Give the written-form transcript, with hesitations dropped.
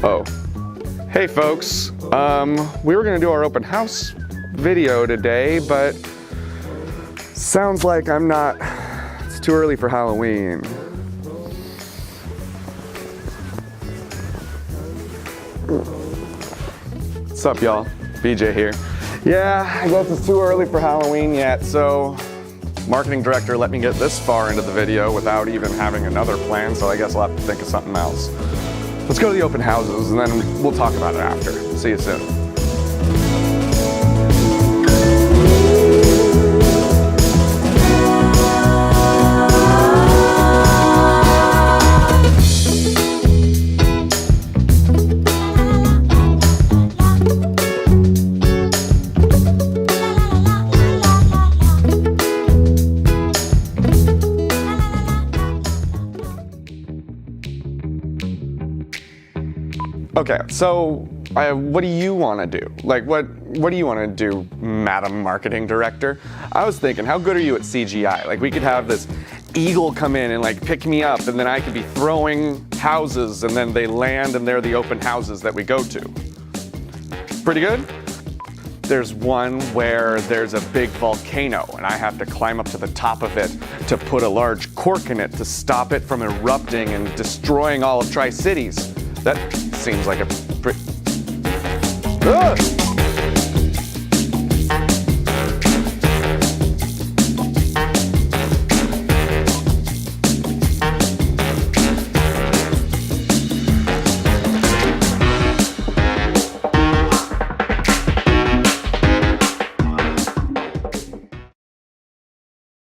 Oh, hey folks, we were gonna do our open house video today, but sounds like it's too early for Halloween. What's up, y'all? BJ here. Yeah, I guess it's too early for Halloween yet, so marketing director let me get this far into the video without even having another plan, so I guess I'll have to think of something else. Let's go to the open houses and then we'll talk about it after. See you soon. Okay, so what do you want to do? Like, what do you want to do, Madam Marketing Director? I was thinking, how good are you at CGI? Like, we could have this eagle come in and like pick me up, and then I could be throwing houses, and then they land, and they're the open houses that we go to. Pretty good? There's one where there's a big volcano, and I have to climb up to the top of it to put a large cork in it to stop it from erupting and destroying all of Tri-Cities. That seems like a pretty...